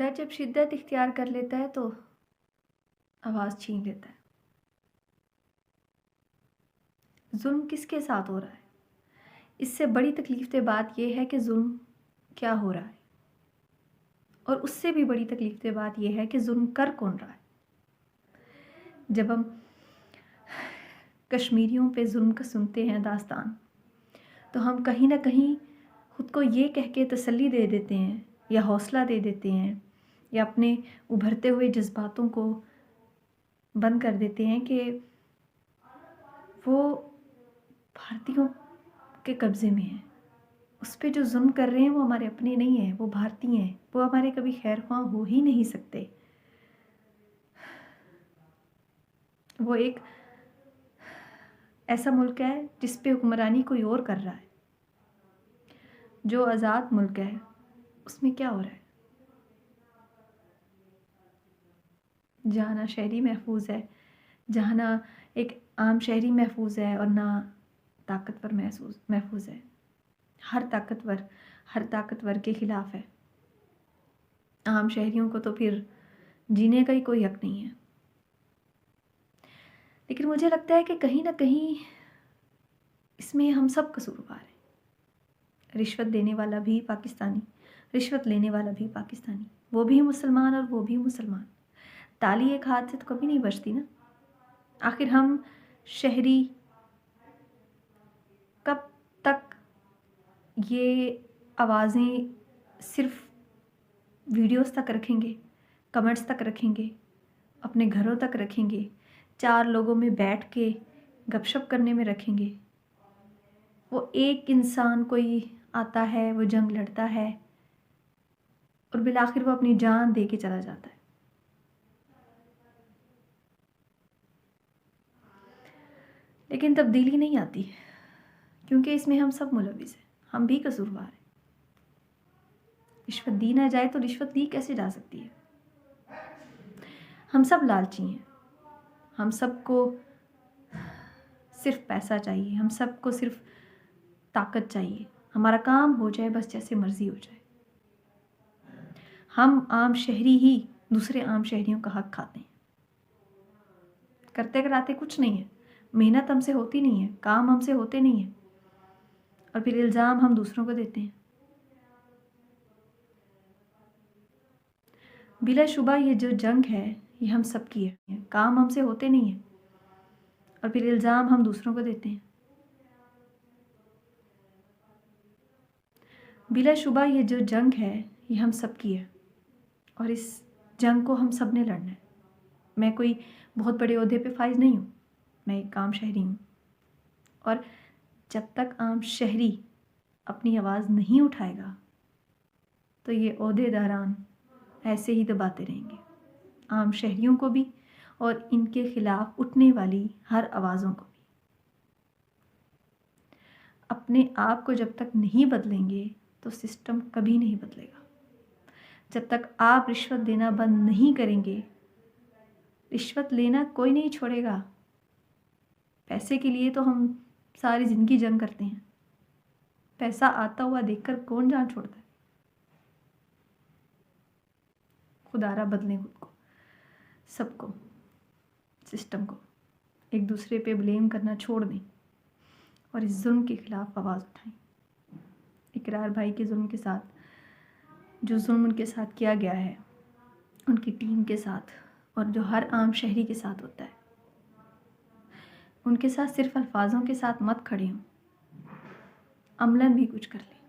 दर्द जब शिद्दत इख्तियार कर लेता है तो आवाज़ छीन लेता है। जुल्म किसके साथ हो रहा है? इससे बड़ी तकलीफ दे बात यह है कि जुल्म क्या हो रहा है, और उससे भी बड़ी तकलीफ दे बात यह है कि जुल्म कर कौन रहा है। जब हम कश्मीरियों पे जुल्म का सुनते हैं दास्तान, तो हम कहीं ना कहीं ख़ुद को ये कह के तसल्ली दे देते हैं या हौसला दे देते हैं या अपने उभरते हुए जज्बातों को बंद कर देते हैं कि वो भारतीयों के कब्ज़े में है। उस पे जो जुल्म कर रहे हैं वो हमारे अपने नहीं हैं, वो भारतीय हैं, वो हमारे कभी खैरख्वाह हो ही नहीं सकते। वो एक ऐसा मुल्क है जिस पे हुक्मरानी कोई और कर रहा है। जो आज़ाद मुल्क है उसमें क्या हो रहा है? जहाँ ना शहरी महफूज है, जहाँ ना एक आम शहरी महफूज है और ना ताकतवर महफूज है। हर ताकतवर के ख़िलाफ़ है। आम शहरियों को तो फिर जीने का ही कोई हक नहीं है। लेकिन मुझे लगता है कि कहीं ना कहीं इसमें हम सब कसूरवार हैं। रिश्वत देने वाला भी पाकिस्तानी, रिश्वत लेने वाला भी पाकिस्तानी, वो भी मुसलमान और वो भी मुसलमान। ताली एक हाथ से तो कभी नहीं बचती ना। आखिर हम शहरी कब तक ये आवाज़ें सिर्फ वीडियोस तक रखेंगे, कमेंट्स तक रखेंगे, अपने घरों तक रखेंगे, 4 लोगों में बैठ के गपशप करने में रखेंगे? वो एक इंसान कोई आता है, वो जंग लड़ता है और बिलाखिर वो अपनी जान दे के चला जाता है। लेकिन तब्दीली नहीं आती, क्योंकि इसमें हम सब मुलविस हैं, हम भी कसूरवार हैं। रिश्वत दी ना जाए तो रिश्वत दी कैसे जा सकती है? हम सब लालची हैं, हम सबको सिर्फ पैसा चाहिए, हम सबको सिर्फ ताकत चाहिए, हमारा काम हो जाए बस, जैसे मर्जी हो जाए। हम आम शहरी ही दूसरे आम शहरियों का हक खाते हैं। करते कराते कुछ नहीं है, मेहनत हमसे होती नहीं है, काम हमसे होते नहीं है, और फिर इल्ज़ाम हम दूसरों को देते हैं। बिलाशुबा ये जो जंग है ये हम सब की है। काम हमसे होते नहीं है और फिर इल्ज़ाम हम दूसरों को देते हैं। बिलाशुबा ये जो जंग है ये हम सब की है और इस जंग को हम सब ने लड़ना है। मैं कोई बहुत बड़े ओहदे पे फाइज नहीं हूँ, मैं एक आम शहरी हूँ, और जब तक आम शहरी अपनी आवाज़ नहीं उठाएगा तो ये ओहदेदारान ऐसे ही दबाते रहेंगे, आम शहरियों को भी और इनके ख़िलाफ़ उठने वाली हर आवाज़ों को भी। अपने आप को जब तक नहीं बदलेंगे तो सिस्टम कभी नहीं बदलेगा। जब तक आप रिश्वत देना बंद नहीं करेंगे, रिश्वत लेना कोई नहीं छोड़ेगा। पैसे के लिए तो हम सारी ज़िंदगी जंग करते हैं, पैसा आता हुआ देखकर कौन जान छोड़ता है? खुदारा बदलें खुद को, सबको, सिस्टम को। एक दूसरे पे ब्लेम करना छोड़ दें और इस जुल्म के ख़िलाफ़ आवाज़ उठाएं। इकरार भाई के जुल्म के साथ, जो जुल्म उनके साथ किया गया है, उनकी टीम के साथ, और जो हर आम शहरी के साथ होता है, उनके साथ सिर्फ अल्फाजों के साथ मत खड़े हों, अमलन भी कुछ कर लें।